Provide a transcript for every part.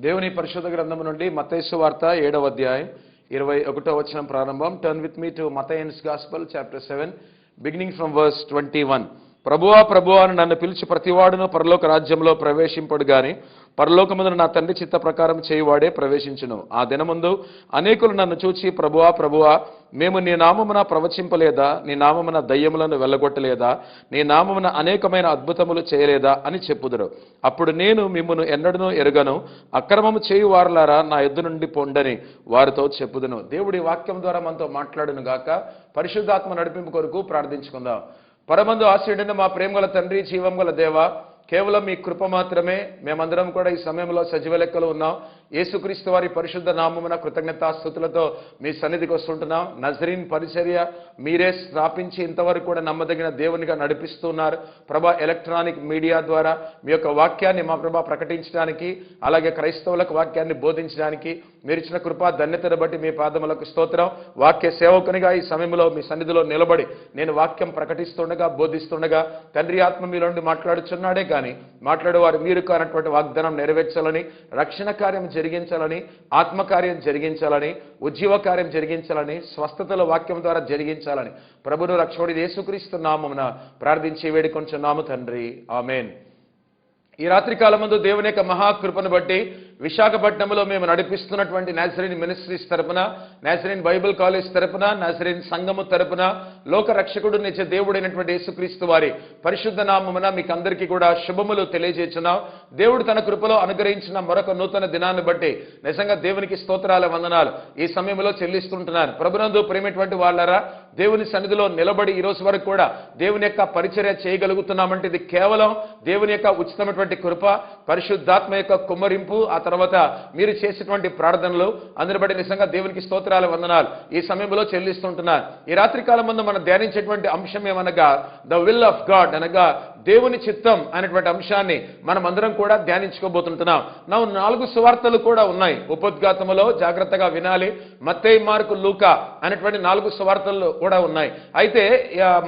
దేవుని పరిశుద్ధ గ్రంథము నుండి మత్తయి సువార్త 7వ అధ్యాయం 21వ వచనం ప్రారంభం. Turn with me to Matthew's gospel chapter 7 beginning from verse 21. ప్రభువా ప్రభువా అని నన్ను పిలిచి ప్రతివాడును పరలోక రాజ్యంలో ప్రవేశింపడు గాని పరలోకమందున నా తండ్రి చిత్త ప్రకారం చేయువాడే ప్రవేశించును. ఆ దినమందు అనేకులు నన్ను చూచి ప్రభువా ప్రభువా మేము నీ నామమున ప్రవచింపలేదా, నీ నామమున దయ్యములను వెళ్ళగొట్టలేదా, నీ నామమున అనేకమైన అద్భుతములు చేయలేదా అని చెప్పుదురు. అప్పుడు నేను మిమ్మును ఎన్నడనూ ఎరుగను, అక్రమము చేయువారులారా నా యొద్ద నుండి పొండని వారితో చెప్పుదును. దేవుడి వాక్యం ద్వారా మనతో మాట్లాడును గాక. పరిశుద్ధాత్మ నడిపింపు కొరకు ప్రార్థించుకుందాం. పరమందు ఆశ్రయుడైన మా ప్రేమగల తండ్రి, జీవం గల దేవా, కేవలం మీ కృప మాత్రమే మేమందరం కూడా ఈ సమయంలో సజీవ లెక్కలో ఉన్నాం. యేసుక్రీస్తు వారి పరిశుద్ధ నామమున కృతజ్ఞతాస్తుతులతో మీ సన్నిధికి వస్తుంటున్నాం. నజరీన్ పరిచర్య మీరే స్థాపించి ఇంతవరకు కూడా నమ్మదగిన దేవునిగా నడిపిస్తున్నారు ప్రభా. ఎలక్ట్రానిక్ మీడియా ద్వారా మీ యొక్క వాక్యాన్ని మా ప్రభా ప్రకటించడానికి, అలాగే క్రైస్తవులకు వాక్యాన్ని బోధించడానికి మీరు ఇచ్చిన కృపా ధన్యతను బట్టి మీ పాదములకు స్తోత్రం. వాక్య సేవకునిగా ఈ సమయంలో మీ సన్నిధిలో నిలబడి నేను వాక్యం ప్రకటిస్తుండగా, బోధిస్తుండగా తండ్రి ఆత్మ మీలో నుండి మాట్లాడుచున్నాడే కానీ మాట్లాడేవారు మీరు కానటువంటి వాగ్దానం నెరవేర్చాలని, రక్షణ కార్యం జరిగించాలని, ఆత్మకార్యం జరిగించాలని, ఉజ్జీవ కార్యం జరిగించాలని, స్వస్థతల వాక్యం ద్వారా జరిగించాలని ప్రభును రక్షకుడి యేసుక్రీస్తు నామమున ప్రార్థించి వేడుకొంచున్నాము తండ్రి, ఆమేన్. ఈ రాత్రి కాలమందు దేవుని యొక్క మహాకృపను బట్టి విశాఖపట్నంలో మేము నడిపిస్తున్నటువంటి నాజరీన్ మినిస్ట్రీస్ తరపున, నాజరీన్ బైబిల్ కాలేజ్ తరపున, నాజరీన్ సంఘము తరపున లోక రక్షకుడు నిజ దేవుడైనటువంటి యేసుక్రీస్తు వారి పరిశుద్ధ నామమున మీకు అందరికీ కూడా శుభములు తెలియజేస్తున్నాం. దేవుడు తన కృపలో అనుగ్రహించిన మరొక నూతన దినాన్ని బట్టి నిజంగా దేవునికి స్తోత్రాల వందనాలు ఈ సమయంలో చెల్లిస్తుంటున్నాను. ప్రభునందు ప్రేమటువంటి వాళ్ళరా, దేవుని సన్నిధిలో నిలబడి ఈ రోజు వరకు కూడా దేవుని యొక్క పరిచర్య చేయగలుగుతున్నామంటే ఇది కేవలం దేవుని యొక్క ఉచితమైనటువంటి కృప, పరిశుద్ధాత్మ యొక్క కుమ్మరింపు, ఆ తర్వాత మీరు చేసేటువంటి ప్రార్థనలు, అందుని బట్టి నిజంగా దేవునికి స్తోత్రాల వందనాలు ఈ సమయంలో చెల్లిస్తుంటున్నారు. ఈ రాత్రి కాలం ముందు మనం ధ్యానించేటువంటి అంశం ఏమనగా ద విల్ ఆఫ్ గాడ్, అనగా దేవుని చిత్తం అనేటువంటి అంశాన్ని మనం అందరం కూడా ధ్యానించుకోబోతుంటున్నాం. 4 సువార్తలు కూడా ఉన్నాయి ఉపోద్ఘాతములో, జాగ్రత్తగా వినాలి. మత్తయి, మార్కు, లూకా అనేటువంటి 4 సువార్తలు కూడా ఉన్నాయి. అయితే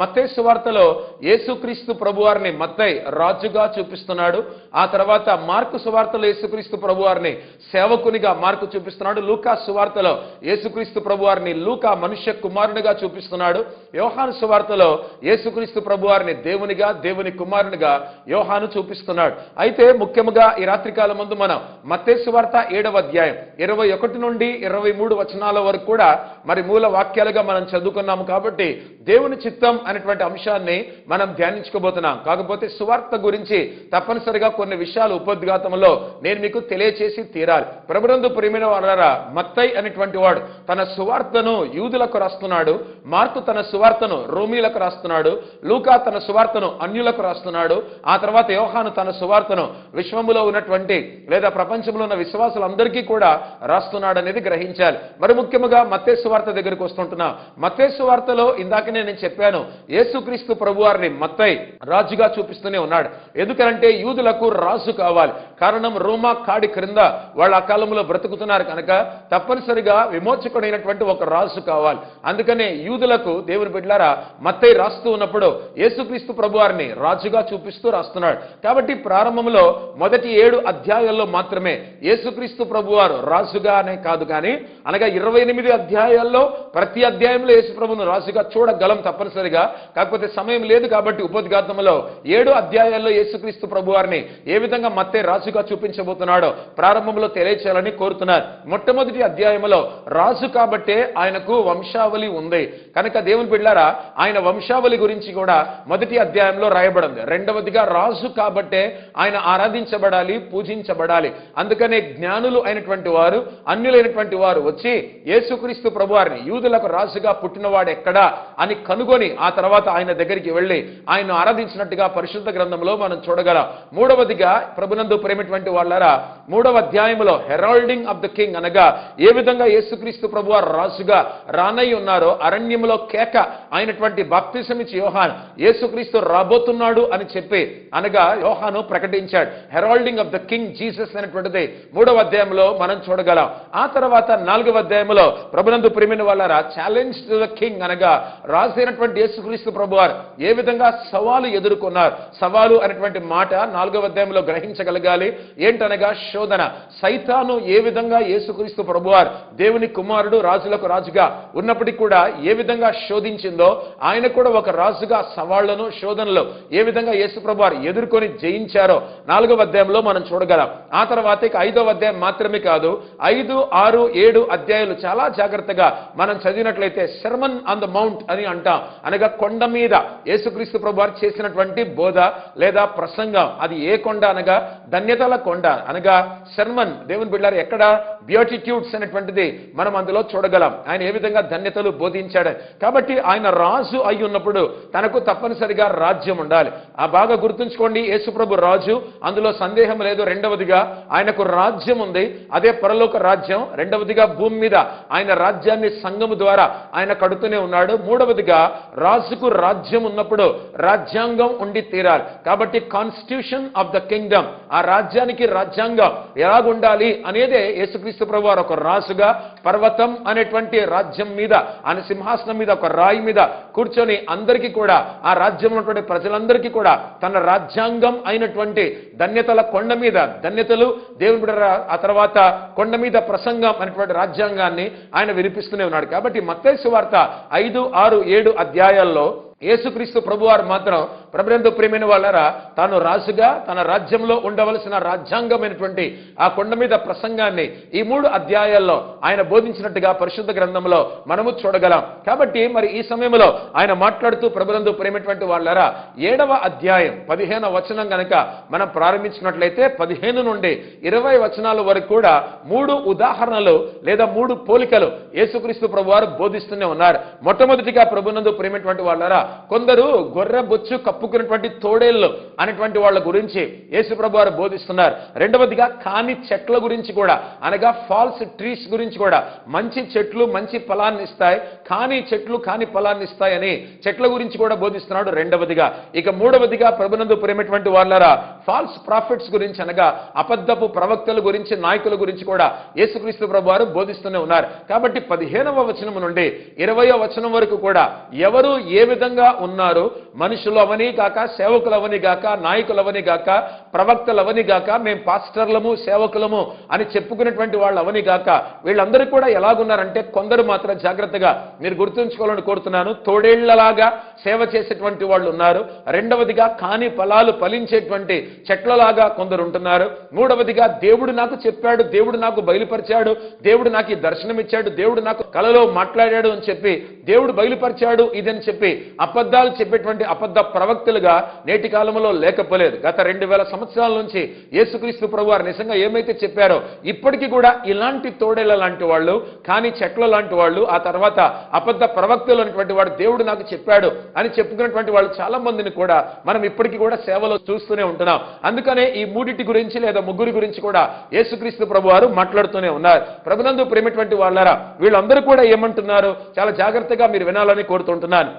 మత్తయి సువార్తలో యేసుక్రీస్తు ప్రభువారిని మత్తయి రాజుగా చూపిస్తున్నాడు. ఆ తర్వాత మార్కు సువార్తలో యేసుక్రీస్తు ప్రభువారిని సేవకునిగా మార్కు చూపిస్తున్నాడు. లూకా సువార్తలో యేసుక్రీస్తు ప్రభువారిని లూకా మనుష్య కుమారునిగా చూపిస్తున్నాడు. యోహాను సువార్తలో యేసుక్రీస్తు ప్రభువారిని దేవునిగా, దేవుని కుమారునిగా యోహాను చూపిస్తున్నాడు. అయితే ముఖ్యంగా ఈ రాత్రికాలం ముందు మనం మత్తయి సువార్త 7వ అధ్యాయం 21 నుండి 23 వచనాల వరకు కూడా మరి మూల వాక్యాలుగా మనం చదువుకున్నాము. కాబట్టి దేవుని చిత్తం అనేటువంటి అంశాన్ని మనం ధ్యానించుకోబోతున్నాం. కాకపోతే సువార్త గురించి తప్పనిసరిగా కొన్ని విషయాలు ఉపోద్ఘాతంలో నేను మీకు తెలియచేసి తీరాలి. ప్రభునందు ప్రియమైన వారలారా, మత్తయి అనేటువంటి వాడు తన సువార్తను యూదులకు రాస్తున్నాడు, మార్కు తన సువార్తను రోమీలకు రాస్తున్నాడు, లూకా తన సువార్తను అన్యులకు రాస్తున్నాడు, ఆ తర్వాత యోహాను తన సువార్తను విశ్వములో ఉన్నటువంటి లేదా ప్రపంచంలో ఉన్న విశ్వాసులందరికీ కూడా రాస్తున్నాడు అనేది గ్రహించాలి. మరి ముఖ్యంగా మత్తయి సువార్త దగ్గరికి వస్తుంటున్నా. మత్తయి సువార్తలో ఇందాకనే నేను చెప్పాను, యేసుక్రీస్తు ప్రభువారిని మత్తయి రాజుగా చూపిస్తూనే ఉన్నాడు. ఎందుకంటే యూదులకు రాజు కావాలి. కారణం రోమా కాడి క్రింద వాళ్ళ ఆ కాలంలో బ్రతుకుతున్నారు కనుక తప్పనిసరిగా విమోచకుడైనటువంటి ఒక రాజు కావాలి. అందుకనే యూదులకు దేవుని బిడ్డలారా మత్తయి రాస్తూ ఉన్నప్పుడు యేసుక్రీస్తు ప్రభువారిని రాజుగా చూపిస్తూ రాస్తున్నాడు. కాబట్టి ప్రారంభంలో మొదటి 7 అధ్యాయాల్లో మాత్రమే యేసుక్రీస్తు ప్రభువారు రాజుగానే కాదు కానీ, అనగా 28 అధ్యాయాల్లో ప్రతి అధ్యాయంలో యేసు ప్రభువును రాజుగా చూడగలం తప్పనిసరిగా. కాకపోతే సమయం లేదు కాబట్టి ఉపోద్ఘాతంలో 7 అధ్యాయాల్లో యేసుక్రీస్తు ప్రభువారిని ఏ విధంగా మత్తయి రాజుగా చూపించబోతున్నాడో ప్రారంభంలో తెలియచేయాలని కోరుతున్నారు. మొట్టమొదటి అధ్యాయంలో రాజు కాబట్టే ఆయనకు వంశావళి ఉంది కనుక దేవుని బిడ్డలారా ఆయన వంశావళి గురించి కూడా మొదటి అధ్యాయంలో రాయబడింది. రెండవదిగా రాజు కాబట్టే ఆయన ఆరాధించబడాలి, పూజించబడాలి. అందుకనే జ్ఞానులు అయినటువంటి వారు, అన్యులైనటువంటి వారు వచ్చి యేసుక్రీస్తు ప్రభువారిని యూదులకు రాజుగా పుట్టినవాడు ఎక్కడా అని కనుగొని ఆ తర్వాత ఆయన దగ్గరికి వెళ్ళి ఆయన ఆరాధించినట్టుగా పరిశుద్ధ గ్రంథంలో మనం చూడగలం. మూడవదిగా ప్రభునందు ప్రేమటువంటి వాళ్ళారా, 3వ అధ్యాయంలో హెరాల్డింగ్ ఆఫ్ ద కింగ్, అనగా ఏ విధంగా యేసుక్రీస్తు ప్రభువారు రాజుగా రానై ఉన్నారో అరణ్యంలో కేక అయినటువంటి బాప్తిసం ఇచ్చి యోహాను యేసుక్రీస్తు రాబోతున్నాడు అని చెప్పి అనగా యోహాను ప్రకటించాడు. హెరాల్డింగ్ ఆఫ్ ద కింగ్ జీసస్ అనేటువంటిది 3వ అధ్యాయంలో మనం చూడగలం. ఆ తర్వాత 4వ అధ్యాయంలో ప్రభునందు ప్రియమైన వాళ్ళారా ఛాలెంజ్ టు ద కింగ్, అనగా రాజు అయినటువంటి యేసుక్రీస్తు ప్రభువారు ఏ విధంగా సవాలు ఎదుర్కొన్నారు. సవాలు అనేటువంటి మాట 4వ అధ్యాయంలో గ్రహించగలగాలి. ఏంటనగా శోధన. శోధన, సైతాను ఏ విధంగా యేసుక్రీస్తు ప్రభువారు దేవుని కుమారుడు రాజులకు రాజుగా ఉన్నప్పటికీ కూడా ఏ విధంగా శోధించిందో, ఆయన కూడా ఒక రాజుగా సవాళ్లను శోధనలు ఏ విధంగా యేసు ప్రభువారు ఎదుర్కొని జయించారో 4వ అధ్యాయంలో మనం చూడగలం. ఆ తర్వాత ఇక 5వ అధ్యాయం మాత్రమే కాదు, 5, 6, 7 అధ్యాయాలు చాలా జాగ్రత్తగా మనం చదివినట్లయితే సెర్మన్ ఆన్ ద మౌంట్ అని అంటాం. అనగా కొండ మీద యేసుక్రీస్తు ప్రభువారు చేసినటువంటి బోధ లేదా ప్రసంగం. అది ఏ కొండ అనగా ధన్యతల కొండ, అనగా సెర్మన్. దేవుని బిడ్డలారా, ఎక్కడ బ్యూటిట్యూడ్స్ అనేటువంటిది మనం అందులో చూడగలం. ఆయన ఏ విధంగా ధన్యతలు బోధించాడు. కాబట్టి ఆయన రాజు అయి ఉన్నప్పుడు తనకు తప్పనిసరిగా రాజ్యం ఉండాలి. ఆ బాగా గుర్తుంచుకోండి, యేసుప్రభు రాజు, అందులో సందేహం లేదు. రెండవదిగా ఆయనకు రాజ్యం ఉంది, అదే పరలోక రాజ్యం. రెండవదిగా భూమి మీద ఆయన రాజ్యాన్ని సంఘము ద్వారా ఆయన కడుతూనే ఉన్నాడు. మూడవదిగా రాజుకు రాజ్యం ఉన్నప్పుడు రాజ్యాంగం ఉండి తీరాలి. కాబట్టి కాన్స్టిట్యూషన్ ఆఫ్ ద కింగ్డమ్, ఆ రాజ్యానికి రాజ్యాంగం ఎలాగుండాలి అనేదే యేసుక్రీస్తు ప్రభు వారు ఒక రాజుగా పర్వతం అనేటువంటి రాజ్యం మీద, ఆయన సింహాసనం మీద, ఒక రాయి మీద కూర్చొని అందరికీ కూడా, ఆ రాజ్యం ఉన్నటువంటి ప్రజలందరికీ కూడా తన రాజ్యాంగం అయినటువంటి ధన్యతల కొండ మీద, ధన్యతలు దేవుని బిడ్డలారా, ఆ తర్వాత కొండ మీద ప్రసంగం అనేటువంటి రాజ్యాంగాన్ని ఆయన వినిపిస్తూనే ఉన్నాడు. కాబట్టి మత్తయి సువార్త 5, 6, 7 అధ్యాయాల్లో యేసుక్రీస్తు ప్రభువారు మాత్రం ప్రభునందు ప్రియమైన వాళ్ళారా, తాను రాజుగా తన రాజ్యంలో ఉండవలసిన రాజ్యాంగమైనటువంటి ఆ కొండ మీద ప్రసంగాన్ని ఈ 3 అధ్యాయాల్లో ఆయన బోధించినట్టుగా పరిశుద్ధ గ్రంథంలో మనము చూడగలం. కాబట్టి మరి ఈ సమయంలో ఆయన మాట్లాడుతూ ప్రభునందు ప్రియమైనటువంటి వాళ్ళారా, 7వ అధ్యాయం 15వ వచనం గనక మనం ప్రారంభించినట్లయితే 15 నుండి 20 వచనాల వరకు కూడా 3 ఉదాహరణలు లేదా 3 పోలికలు యేసుక్రీస్తు ప్రభువారు బోధిస్తూనే ఉన్నారు. మొట్టమొదటిగా ప్రభునందు ప్రియమైనటువంటి వాళ్ళారా, కొందరు గొర్రె బొచ్చు కప్పుకున్నటువంటి తోడేళ్ళు అనేటువంటి వాళ్ళ గురించి యేసు ప్రభువు వారు బోధిస్తున్నారు. రెండవదిగా కాని చెట్ల గురించి కూడా, అనగా ఫాల్స్ ట్రీస్ గురించి కూడా, మంచి చెట్లు మంచి ఫలాన్ని ఇస్తాయి, కాని చెట్లు కాని ఫలాన్ని ఇస్తాయని చెట్ల గురించి కూడా బోధిస్తున్నాడు రెండవదిగా. ఇక మూడవదిగా ప్రభునందు ప్రేమటువంటి వాళ్ళరా, ఫాల్స్ ప్రాఫిట్స్ గురించి, అనగా అబద్ధపు ప్రవక్తల గురించి, నాయకుల గురించి కూడా యేసుక్రీస్తు ప్రభువు వారు బోధిస్తూనే ఉన్నారు. కాబట్టి 15వ వచనం నుండి 20వ వచనం వరకు కూడా ఎవరు ఏ విధంగా ఉన్నారు, మనుషులు అవని గాక, సేవకులు అవని గాక, నాయకులు అవని గాక, ప్రవక్తలు అవని గాక, మేము పాస్టర్లము సేవకులము అని చెప్పుకునేటువంటి వాళ్ళు అవని గాక, వీళ్ళందరూ కూడా ఎలాగున్నారంటే, కొందరు మాత్రం జాగ్రత్తగా మీరు గుర్తుంచుకోవాలని కోరుతున్నాను, తోడేళ్లలాగా సేవ చేసేటువంటి వాళ్ళు ఉన్నారు. రెండవదిగా కాని ఫలాలు ఫలించేటువంటి చెట్లలాగా కొందరు ఉంటున్నారు. మూడవదిగా దేవుడు నాకు చెప్పాడు, దేవుడు నాకు బయలుపరిచాడు, దేవుడు నాకు ఈ దర్శనం ఇచ్చాడు, దేవుడు నాకు కలలో మాట్లాడాడు అని చెప్పి, దేవుడు బయలుపరిచాడు ఇదని చెప్పి అబద్ధాలు చెప్పేటువంటి అబద్ధ ప్రవక్తలుగా నేటి కాలంలో లేకపోలేదు. గత 2000 సంవత్సరాల నుంచి యేసుక్రీస్తు ప్రభువారు నిజంగా ఏమైతే చెప్పారో ఇప్పటికీ కూడా ఇలాంటి తోడేళ్ల లాంటి వాళ్ళు, కానీ చెట్ల లాంటి వాళ్ళు, ఆ తర్వాత అబద్ధ ప్రవక్తలు అనేటువంటి వాడు దేవుడు నాకు చెప్పాడు అని చెప్పుకున్నటువంటి వాళ్ళు చాలా మందిని కూడా మనం ఇప్పటికీ కూడా సేవలో చూస్తూనే ఉంటున్నాం. అందుకనే ఈ మూడిటి గురించి లేదా ముగ్గురి గురించి కూడా యేసుక్రీస్తు ప్రభువారు మాట్లాడుతూనే ఉన్నారు. ప్రభునందు ప్రేమటువంటి వాళ్ళారా, వీళ్ళందరూ కూడా ఏమంటున్నారు చాలా జాగ్రత్తగా మీరు వినాలని కోరుతుంటున్నాను.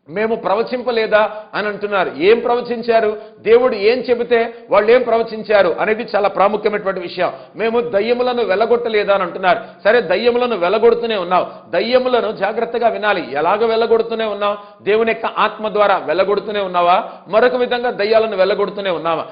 మేము ప్రవచింపలేదా అని అంటున్నారు. ఏం ప్రవచించారు, దేవుడు ఏం చెబితే వాళ్ళు ఏం ప్రవచించారు అనేది చాలా ప్రాముఖ్యమైనటువంటి విషయం. మేము దయ్యములను వెలగొట్టలేదా అని అంటున్నారు. సరే, దయ్యములను వెలగొడుతూనే ఉన్నావు, దయ్యములను జాగ్రత్తగా వినాలి. ఎలాగ వెలగొడుతూనే ఉన్నావు? దేవుని యొక్క ఆత్మ ద్వారా వెలగొడుతూనే ఉన్నావా? మరొక విధంగా దయ్యాలను వెలగొడుతూనే ఉన్నావా?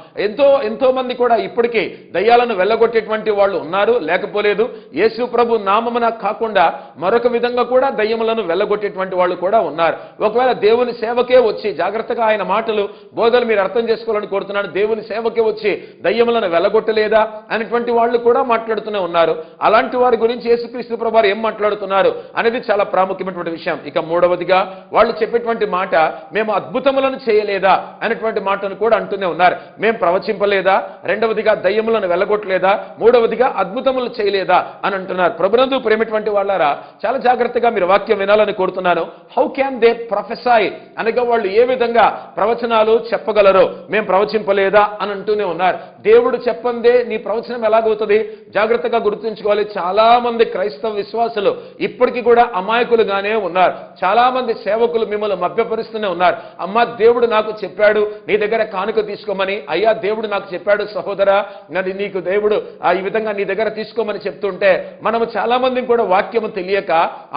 ఎంతో మంది కూడా ఇప్పటికీ దయ్యాలను వెల్లగొట్టేటువంటి వాళ్ళు ఉన్నారు, లేకపోలేదు. యేసు ప్రభు నామమున కాకుండా మరొక విధంగా కూడా దయ్యములను వెల్లగొట్టేటువంటి వాళ్ళు కూడా ఉన్నారు. ఒకవేళ దేవుని సేవకే వచ్చి, జాగ్రత్తగా ఆయన మాటలు బోధలు మీరు అర్థం చేసుకోవాలని కోరుతున్నాను, దేవుని సేవకే వచ్చి దయ్యములను వెల్లగొట్టలేదా అనేటువంటి వాళ్ళు కూడా మాట్లాడుతూనే ఉన్నారు. అలాంటి వారి గురించి యేసుక్రీస్తు ప్రభువారు ఏం మాట్లాడుతున్నారు అనేది చాలా ప్రాముఖ్యమైనటువంటి విషయం. ఇక మూడవదిగా వాళ్ళు చెప్పేటువంటి మాట, మేము అద్భుతములను చేయలేదా అనేటువంటి మాటను కూడా అంటూనే ఉన్నారు. మేము ప్రవచింపలేదా, రెండవదిగా దయ్యములను వెల్లగొట్టలేదా, మూడవదిగా అద్భుతములు చేయలేదా అని అంటున్నారు. ప్రభునందు ప్రేమటువంటి వాళ్ళారా, చాలా జాగ్రత్తగా మీరు వాక్యం వినాలని కోరుతున్నాను. హౌ క్యాన్ దే ప్రొఫెసర్, అనగా వాళ్ళు ఏ విధంగా ప్రవచనాలు చెప్పగలరు? మేము ప్రవచింపలేదా అని అంటూనే ఉన్నారు. దేవుడు చెప్పందే నీ ప్రవచనం ఎలాగవుతుంది? జాగ్రత్తగా గుర్తుంచుకోవాలి. చాలా మంది క్రైస్తవ విశ్వాసులు ఇప్పటికీ కూడా అమాయకులుగానే ఉన్నారు. చాలా మంది సేవకులు మిమ్మల్ని మభ్యపరుస్తూనే ఉన్నారు. అమ్మ, దేవుడు నాకు చెప్పాడు నీ దగ్గర కానుక తీసుకోమని. అయ్యా, దేవుడు నాకు చెప్పాడు సహోదరా, నీకు దేవుడు ఈ విధంగా నీ దగ్గర తీసుకోమని చెప్తుంటే, మనము చాలా మందిని కూడా వాక్యము తెలియక,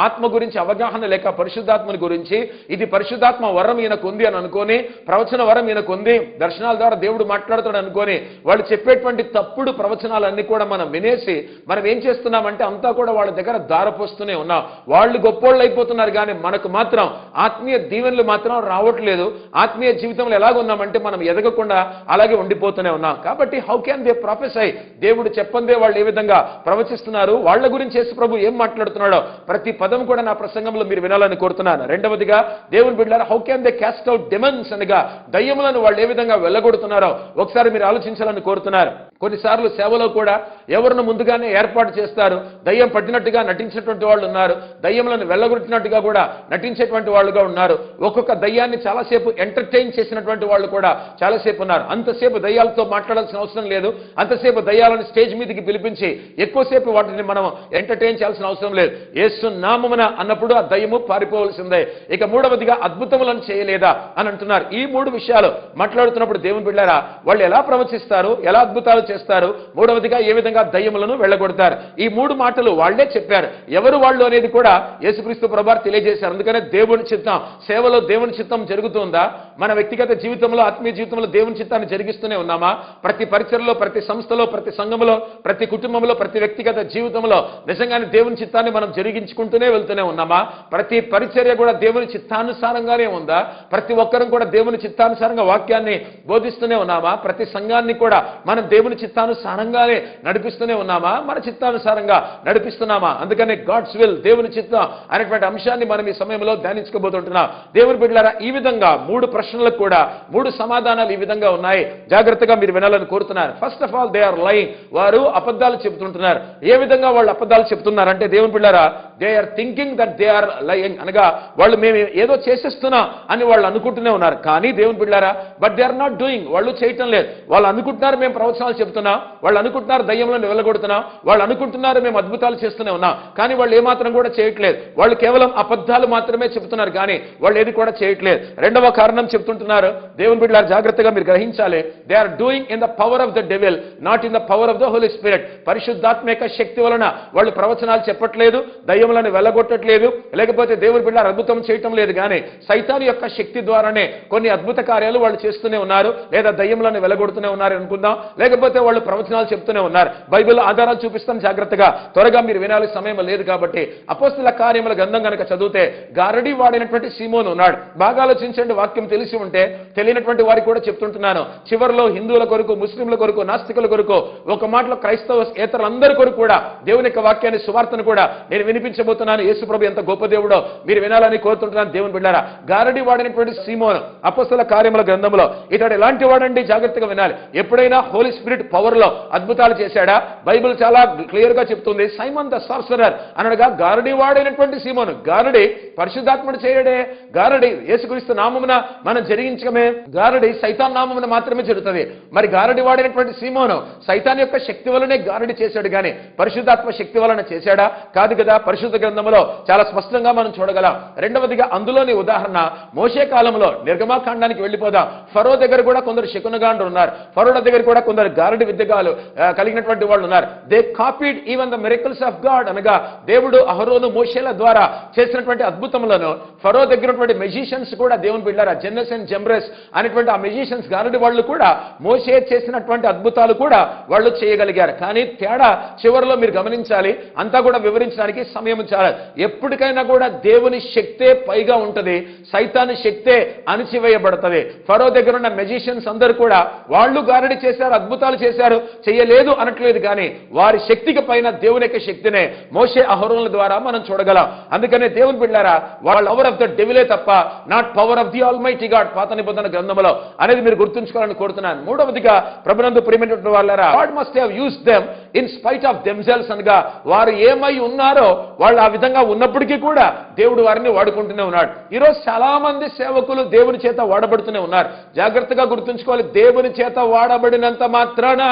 ఆత్మ గురించి అవగాహన లేక, పరిశుద్ధాత్మని గురించి, ఇది పరిశుద్ధాత్మ వరం ఈయనకు ఉంది అని అనుకొని, ప్రవచన వరం ఈయనకు ఉంది, దర్శనాల ద్వారా దేవుడు మాట్లాడుతాడు అనుకొని వాళ్ళు వాళ్ళు చెప్పేటువంటి తప్పుడు ప్రవచనాలన్నీ కూడా మనం వినేసి మనం ఏం చేస్తున్నామంటే అంతా కూడా వాళ్ళ దగ్గర దారపోస్తూనే ఉన్నాం. వాళ్ళు గొప్పోళ్ళు అయిపోతున్నారు కానీ మనకు మాత్రం ఆత్మీయ దీవెనలు మాత్రం రావట్లేదు. ఆత్మీయ జీవితంలో ఎలాగున్నామంటే మనం ఎదగకుండా అలాగే ఉండిపోతూనే ఉన్నాం. కాబట్టి హౌ క్యాన్ దే ప్రొఫెసై? దేవుడు చెప్పందే వాళ్ళు ఏ విధంగా ప్రవచిస్తున్నారు? వాళ్ళ గురించి యేసు ప్రభు ఏం మాట్లాడుతున్నాడో ప్రతి పదం కూడా నా ప్రసంగంలో మీరు వినాలని కోరుతున్నాను. రెండవదిగా దేవుని బిడ్డలారా, how can they caste out demons అనగా దయ్యములను వాళ్ళు ఏ విధంగా వెళ్ళగొడుతున్నారో ఒకసారి మీరు ఆలోచించాలని కోరుతున్నారు. కొన్నిసార్లు సేవలో కూడా ఎవరిని ముందుగానే ఏర్పాటు చేస్తారు. దయ్యం పట్టినట్టుగా నటించినటువంటి వాళ్ళు ఉన్నారు, దయ్యములను వెళ్ళగొట్టినట్టుగా కూడా నటించేటువంటి వాళ్ళుగా ఉన్నారు. ఒక్కొక్క దయ్యాన్ని చాలాసేపు ఎంటర్టైన్ చేసినటువంటి వాళ్ళు కూడా చాలాసేపు ఉన్నారు. అంతసేపు దయ్యాలతో మాట్లాడాల్సిన అవసరం లేదు. అంతసేపు దయ్యాలను స్టేజ్ మీదకి పిలిపించి ఎక్కువసేపు వాటిని మనం ఎంటర్టైన్ చేయాల్సిన అవసరం లేదు. యేసు నామమున అన్నప్పుడు ఆ దయ్యము పారిపోవలసిందే. ఇక మూడవదిగా అద్భుతములను చేయలేదా అని అంటున్నారు. ఈ మూడు విషయాలు మాట్లాడుతున్నప్పుడు దేవుని బిడ్డలారా, వాళ్ళు ఎలా ప్రవచిస్తారు, ఎలా అద్భుతాలు చేస్తారు, మూడవదిగా ఏ విధంగా దయ్యములను వెళ్ళగొడతారు, ఈ మూడు మాటలు వాళ్లే చెప్పారు. ఎవరు వాళ్ళు అనేది కూడా యేసుక్రీస్తు ప్రభువారు తెలియజేశారు. అందుకనే దేవుని చిత్తం, సేవలో దేవుని చిత్తం జరుగుతుందా? మన వ్యక్తిగత జీవితంలో, ఆత్మీయ జీవితంలో దేవుని చిత్తాన్ని జరిగిస్తూనే ఉన్నామా? ప్రతి పరిచర్లో, ప్రతి సంస్థలో, ప్రతి సంఘంలో, ప్రతి కుటుంబంలో, ప్రతి వ్యక్తిగత జీవితంలో నిజంగానే దేవుని చిత్తాన్ని మనం జరిగించుకుంటూనే వెళ్తూనే ఉన్నామా? ప్రతి పరిచర్య కూడా దేవుని చిత్తానుసారంగానే ఉందా? ప్రతి ఒక్కరం కూడా దేవుని చిత్తానుసారంగా వాక్యాన్ని బోధిస్తూనే ఉన్నామా? ప్రతి సంఘాన్ని కూడా మనం దేవుని చిత్తానుసారంగానే నడిపిస్తూనే ఉన్నామా? మన చిత్తానుసారంగా నడిపిస్తున్నామా? అందుకనే గాడ్స్ విల్, దేవుని చిత్తం అనేటువంటి అంశాన్ని మనం ఈ సమయంలో ధ్యానించుకోబోతుంటున్నాం. దేవుని బిడ్డలారా, ఈ విధంగా మూడు ప్రశ్నలకు కూడా మూడు సమాధానాలు ఈ విధంగా ఉన్నాయి. జాగ్రత్తగా మీరు వినాలని కోరుతున్నారు. First of all, they are lying. వారు అబద్ధాలు చెబుతుంటున్నారు. ఏ విధంగా వాళ్ళు అబద్ధాలు చెప్తున్నారంటే దేవుని బిడ్డలారా, they are thinking that they are lying అనగా వాళ్ళు మేము ఏదో చేసేస్తున్నాం అని వాళ్ళు అనుకుంటూనే ఉన్నారు. కానీ దేవుని బిడ్డలారా, but they are not doing. వాళ్ళు చేయటం లేదు. వాళ్ళు అనుకుంటున్నారు మేము ప్రవచనాలు చెప్తున్నాం, వాళ్ళు అనుకుంటున్నారు దయ్యములను వెళ్ళగొడుతున్నాం, వాళ్ళు అనుకుంటున్నారు మేము అద్భుతాలు చేస్తూనే ఉన్నాం, కానీ వాళ్ళు ఏమాత్రం కూడా చేయట్లేదు. వాళ్ళు కేవలం అబద్ధాలు మాత్రమే చెప్తున్నారు కానీ వాళ్ళు ఏది కూడా చేయట్లేదు. రెండవ కారణం చెప్తుంటున్నారు. దేవుని బిడ్డలారా, జాగ్రత్తగా మీరు గ్రహించాలి. They are doing in the power of the devil, not in the power of the holy spirit. పరిశుద్ధాత్మ యొక్క శక్తి వలన వాళ్ళు ప్రవచనాలు చెప్పట్లేదు, దయ్యములను వెళ్ళగొట్టట్లేదు, లేకపోతే దేవుని బిడ్డలారా అద్భుతం చేయటం లేదు. కానీ సైతాను యొక్క శక్తి ద్వారానే కొన్ని అద్భుత కార్యాలు వాళ్ళు చేస్తూనే ఉన్నారు, లేదా దయ్యములను వెళ్ళగొడుతూనే ఉన్నారు అనుకుందాం, లేకపోతే వాళ్ళు ప్రవచనాలు చెప్తూనే ఉన్నారు. బైబిల్ ఆధారాలు చూపిస్తాను జాగ్రత్తగా, త్వరగా మీరు వినాలి, సమయం లేదు కాబట్టి. అపోస్తల కార్యముల గ్రంథం కనుక చదివితే గారడీ వాడినటువంటి సీమోను ఉన్నాడు. బాగా ఆలోచించండి, వాక్యం తెలిసి ఉంటే, తెలియనటువంటి వారికి కూడా చెప్తుంటున్నాను. చివరిలో హిందువుల కొరకు, ముస్లింల కొరకు, నాస్తికుల కొరకు, ఒక మాటలో క్రైస్తవ ఏతరులందరి కొరకు కూడా దేవుని యొక్క వాక్యాన్ని, సువార్తను కూడా నేను వినిపించబోతున్నాను. యేసు ప్రభు ఎంత గొప్ప దేవుడో మీరు వినాలని కోరుతుంటున్నాను. దేవుని బిడ్డారా, గారడీ వాడినటువంటి సీమోను అపోస్తల కార్యముల గ్రంథంలో ఇతడు ఎలాంటి వాడండి? జాగ్రత్తగా వినాలి. ఎప్పుడైనా హోలీ స్పిరిట్ పవర్ లో అద్భుతాలు చేశాడా? బైబిల్ చాలా క్లియర్ గా చెప్తుంది. సైమన్ ద సార్సరర్ అనగా గారడీ వాడైనటువంటి సీమోను. గారడీ పరిశుద్ధాత్ముడు చేయడే. గారడీ యేసుక్రీస్తు నామమున మనం జరిగించమే. గారడీ సైతాన్ నామమున మాత్రమే జరుగుతుంది. మరి గారడీ వాడినటువంటి సీమోను సైతాన్ యొక్క శక్తి వలనే గారడీ చేశాడు కానీ పరిశుద్ధాత్మ శక్తి వలన చేశాడా? కాదు కదా. పరిశుద్ధ గ్రంథంలో చాలా స్పష్టంగా మనం చూడగలం. రెండవదిగా అందులోని ఉదాహరణ మోషే కాలంలో నిర్గమాకాండానికి వెళ్ళిపోదాం. ఫరో దగ్గర కూడా కొందరు శకునగాండ్రు ఉన్నారు. ఫరో దగ్గర కూడా కొందరు గారడి విద్యగాలు కలిగినటువంటి వాళ్ళు ఉన్నారు. They copied even the miracles of God అనగా దేవుడు అహరోను, మోషేల ద్వారా చేసినటువంటి అద్భుతములను ఫరో దగ్గర ఉన్నటువంటి మెజిషియన్స్ కూడా దేవుని బిడ్డారా, జెన్నెస్ అండ్ జంబ్రెస్ అనేటువంటి ఆ మెజిషియన్స్ గారడి వాళ్ళు కూడా మోషే చేసినటువంటి అద్భుతాలు కూడా వాళ్ళు చేయగలిగారు. కానీ తేడా చివరిలో మీరు గమనించాలి. అంతా కూడా వివరించడానికి సమయం చాలా. ఎప్పటికైనా కూడా దేవుని శక్తే పైగా ఉంటుంది, సైతాను శక్తే అణిచివేయబడుతుంది. ఫరో దగ్గర ఉన్న మెజిషియన్స్ అందరూ కూడా వాళ్ళు గారడి చేశారు, అద్భుతాలు చేశారు, చేయలేదు అనట్లేదు. కానీ వారి శక్తికి పైన దేవుని యొక్క శక్తినే మోషే అహరోనుల ద్వారా మనం చూడగలం. అందుకనే దేవుని బిడ్డారా, వాళ్ళ పవర్ ఆఫ్ ద డెవిలే తప్ప not power of the almighty God పాత నిబంధన గ్రంథంలో అనేది మీరు గుర్తుంచుకోవాలని కోరుతున్నాను. మూడవదిగా ప్రభునందు ప్రియమైనటువంటి వాళ్ళారా, God must have used them in spite of themselves అనగా వారు ఏమై ఉన్నారో వాళ్ళు ఆ విధంగా ఉన్నప్పటికీ కూడా దేవుడు వారిని వాడుకుంటూనే ఉన్నాడు. ఈరోజు చాలా మంది సేవకులు దేవుని చేత వాడబడుతూనే ఉన్నారు. జాగ్రత్తగా గుర్తుంచుకోవాలి. దేవుని చేత వాడబడినంత మాత్రాన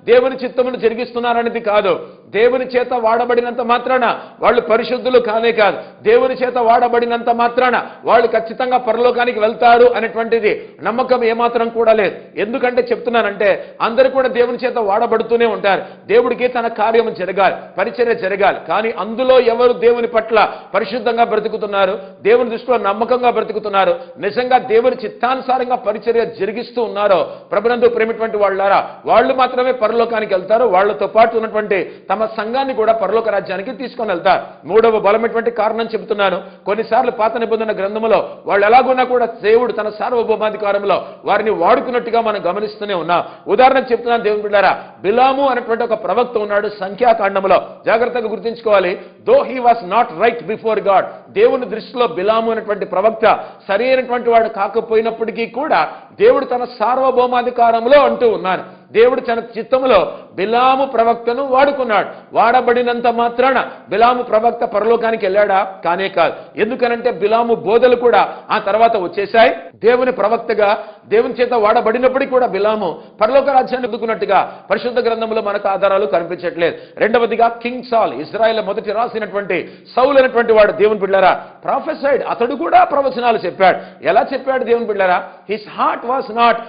దేవుని చిత్తమును జరిగిస్తున్నారనేది కాదు. దేవుని చేత వాడబడినంత మాత్రాన వాళ్ళు పరిశుద్ధులు కానే కాదు. దేవుని చేత వాడబడినంత మాత్రాన వాళ్ళు ఖచ్చితంగా పరలోకానికి వెళ్తారు అనేటువంటిది నమ్మకం ఏమాత్రం కూడా లేదు. ఎందుకంటే చెప్తున్నానంటే అందరూ కూడా దేవుని చేత వాడబడుతూనే ఉంటారు. దేవుడికి తన కార్యము జరగాలి, పరిచర్య జరగాలి. కానీ అందులో ఎవరు దేవుని పట్ల పరిశుద్ధంగా బ్రతుకుతున్నారు, దేవుని దృష్టిలో నమ్మకంగా బ్రతుకుతున్నారు, నిజంగా దేవుని చిత్తానుసారంగా పరిచర్య జరిగిస్తూ ఉన్నారో ప్రభునందు ప్రేమిటువంటి వాళ్ళారా, వాళ్ళు మాత్రమే పరలోకానికి వెళ్తారు. వాళ్ళతో పాటు ఉన్నటువంటి తమ సంఘాన్ని కూడా పరలోక రాజ్యానికి తీసుకొని వెళ్తారు. మూడవ బలమైనటువంటి కారణం చెబుతున్నాను. కొన్నిసార్లు పాత నిబంధన గ్రంథంలో వాళ్ళు ఎలాగున్నా కూడా దేవుడు తన సార్వభౌమాధికారంలో వారిని వాడుకున్నట్టుగా మనం గమనిస్తూనే ఉన్నాం. ఉదాహరణకు చెప్తున్నాను దేవుని బిడ్డారా, బిలాము అనేటువంటి ఒక ప్రవక్త ఉన్నాడు సంఖ్యాకాండంలో. జాగ్రత్తగా గుర్తుంచుకోవాలి. Though he was not right before God, దేవుని దృష్టిలో బిలాము అనేటువంటి ప్రవక్త సరైనటువంటి వాడు కాకపోయినప్పటికీ కూడా దేవుడు తన సార్వభౌమాధికారంలో అంటూ ఉన్నాను. దేవుడు తన చిత్తములో బిలాము ప్రవక్తను వాడుకున్నాడు. వాడబడినంత మాత్రాన బిలాము ప్రవక్త పరలోకానికి వెళ్ళాడా? కానే కాదు. ఎందుకనంటే బిలాము బోధలు కూడా ఆ తర్వాత వచ్చేశాయి. దేవుని ప్రవక్తగా దేవుని చేత వాడబడినప్పటికీ కూడా బిలాము పరలోక రాజ్యాన్ని ఎదుర్కొన్నట్టుగా పరిశుద్ధ గ్రంథంలో మనకు ఆధారాలు కనిపించట్లేదు. రెండవదిగా కింగ్ సాల్, ఇజ్రాయెల్ మొదటి రాసినటువంటి సౌలు అనేటువంటి వాడు దేవుని బిడ్డలారా ప్రొఫెసైడ్, అతడు కూడా ప్రవచనాలు చెప్పాడు. ఎలా చెప్పాడు దేవుని బిడ్డలారా? His heart was not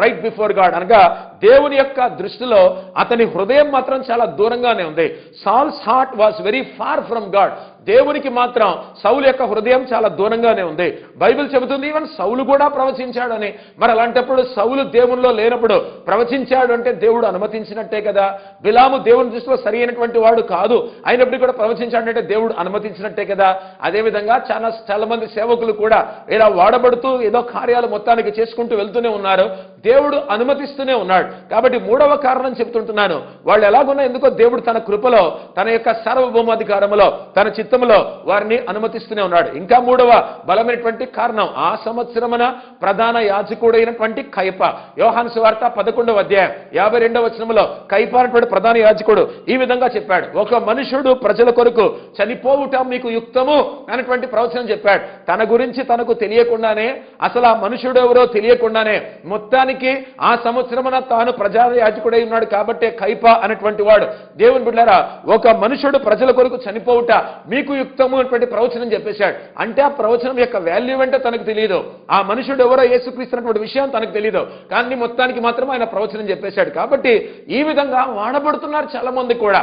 right before God, అనగా దేవుని యొక్క దృష్టిలో అతని హృదయం మాత్రం చాలా దూరంగానే ఉంది. Saul's heart was very far from God, దేవునికి మాత్రం సౌలు యొక్క హృదయం చాలా దూరంగానే ఉంది. బైబిల్ చెబుతుంది ఈవెన్ సౌలు కూడా ప్రవచించాడని. మరి అలాంటప్పుడు సౌలు దేవునిలో లేనప్పుడు ప్రవచించాడు అంటే దేవుడు అనుమతించినట్టే కదా. బిలాము దేవుని దృష్టిలో సరి అయినటువంటి వాడు కాదు, అయినప్పుడు కూడా ప్రవచించాడంటే దేవుడు అనుమతించినట్టే కదా. అదేవిధంగా చాలా మంది సేవకులు కూడా ఇలా వాడబడుతూ ఏదో కార్యాలు మొత్తానికి చేసుకుంటూ వెళ్తూనే ఉన్నారు, దేవుడు అనుమతిస్తూనే ఉన్నాడు. కాబట్టి మూడవ కారణం చెప్తుంటున్నాను, వాళ్ళు ఎలాగున్నా ఎందుకో దేవుడు తన కృపలో తన యొక్క సార్వభౌమాధికారంలో తన చిత్తంలో వారిని అనుమతిస్తూనే ఉన్నాడు. ఇంకా మూడవ బలమైనటువంటి కారణం, ఆ సంవత్సరమున ప్రధాన యాజకుడైనటువంటి కయప. యోహాను సువార్త 11వ అధ్యాయం 52వ వచనంలో కయప అనేటువంటి ప్రధాన యాజకుడు ఈ విధంగా చెప్పాడు, ఒక మనుషుడు ప్రజల కొరకు చనిపోవుట మీకు యుక్తము అనేటువంటి ప్రవచనం చెప్పాడు. తన గురించి తనకు తెలియకుండానే, అసలు ఆ మనుషుడు ఎవరో తెలియకుండానే మొత్తానికి ఆ సంవత్సరమున తాను ప్రజా యాజకుడై ఉన్నాడు కాబట్టి కయప అనేటువంటి వాడు దేవుని బిడ్డలారా ఒక మనుషుడు ప్రజల కొరకు చనిపోవుట మీకు యుక్తము అనేటువంటి ప్రవచనం చెప్పేశాడు. అంటే ఆ ప్రవచనం యొక్క వాల్యూ అంటే తనకు తెలియదు, ఆ మనుషుడు ఎవరో యేసుక్రీస్తున్నటువంటి విషయం తనకు తెలియదు, కానీ మొత్తానికి మాత్రం ఆయన ప్రవచనం చెప్పేశాడు. కాబట్టి ఈ విధంగా వాడబడుతున్నారు చాలా మంది కూడా.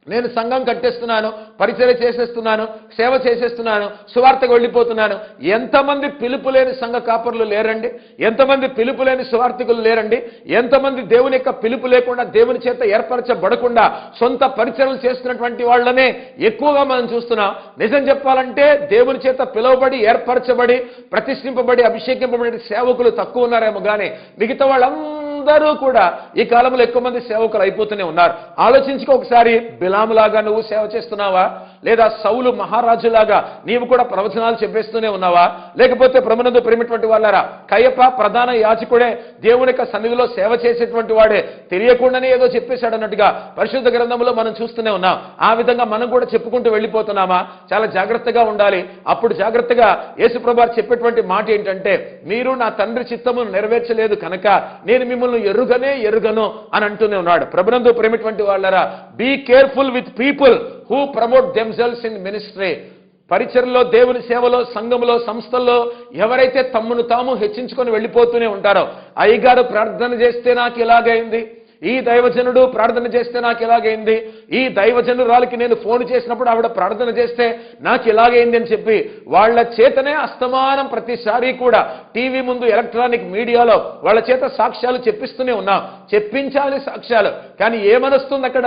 నేను సంఘం కట్టేస్తున్నాను, పరిచర్య చేసేస్తున్నాను, సేవ చేసేస్తున్నాను, సువార్తకు వెళ్ళిపోతున్నాను. ఎంతమంది పిలుపులేని సంఘ కాపరులు లేరండి? ఎంతమంది పిలుపులేని సువార్తికులు లేరండి? ఎంతమంది దేవుని యొక్క పిలుపు లేకుండా దేవుని చేత ఏర్పరచబడకుండా సొంత పరిచర్యలు చేస్తున్నటువంటి వాళ్ళనే ఎక్కువగా మనం చూస్తున్నాం. నిజం చెప్పాలంటే దేవుని చేత పిలువబడి ఏర్పరచబడి ప్రతిష్ఠింపబడి అభిషేకింపబడి సేవకులు తక్కువ ఉన్నారేమో కానీ మిగతా వాళ్ళందరూ కూడా ఈ కాలంలో ఎక్కువ మంది సేవకులు అయిపోతూనే ఉన్నారు. ఆలోచించుకో ఒకసారి, బిలాములాగా నువ్వు సేవ చేస్తున్నావా? లేదా సౌలు మహారాజులాగా నీవు కూడా ప్రవచనాలు చెప్పేస్తూనే ఉన్నావా? లేకపోతే ప్రభునందు ప్రేమిటువంటి వాళ్ళారా కయప ప్రధాన యాజకుడే దేవుని యొక్క సన్నిధిలో సేవ చేసేటువంటి వాడే తెలియకుండానే ఏదో చెప్పేశాడు అన్నట్టుగా పరిశుద్ధ గ్రంథంలో మనం చూస్తూనే ఉన్నాం. ఆ విధంగా మనం కూడా చెప్పుకుంటూ వెళ్ళిపోతున్నామా? చాలా జాగ్రత్తగా ఉండాలి. అప్పుడు జాగ్రత్తగా యేసుప్రభువు చెప్పేటువంటి మాట ఏంటంటే, మీరు నా తండ్రి చిత్తమును నెరవేర్చలేదు కనుక నేను మిమ్మల్ని ఎరుగను అని అంటూనే ఉన్నాడు. ప్రభునందు ప్రేమిటువంటి వాళ్ళారా, be careful with people who promote themselves in ministry. పరిచర్యలో, దేవుని సేవలో, సంఘంలో, సంస్థల్లో ఎవరైతే తమ్మును తాము హెచ్చించుకొని వెళ్ళిపోతూనే ఉంటారో, అయ్యగారు ప్రార్థన చేస్తే నాకు ఇలాగైంది, ఈ దైవజనుడు ప్రార్థన చేస్తే నాకు ఇలాగైంది, ఈ దైవజనురాలకి నేను ఫోన్ చేసినప్పుడు ఆవిడ ప్రార్థన చేస్తే నాకు ఇలాగైంది అని చెప్పి వాళ్ళ చేతనే అస్తమానం ప్రతిసారి కూడా టీవీ ముందు ఎలక్ట్రానిక్ మీడియాలో వాళ్ళ చేత సాక్ష్యాలు చెప్పిస్తూనే ఉన్నాం. చెప్పించాలి సాక్ష్యాలు, కానీ ఏమనొస్తుంది అక్కడ?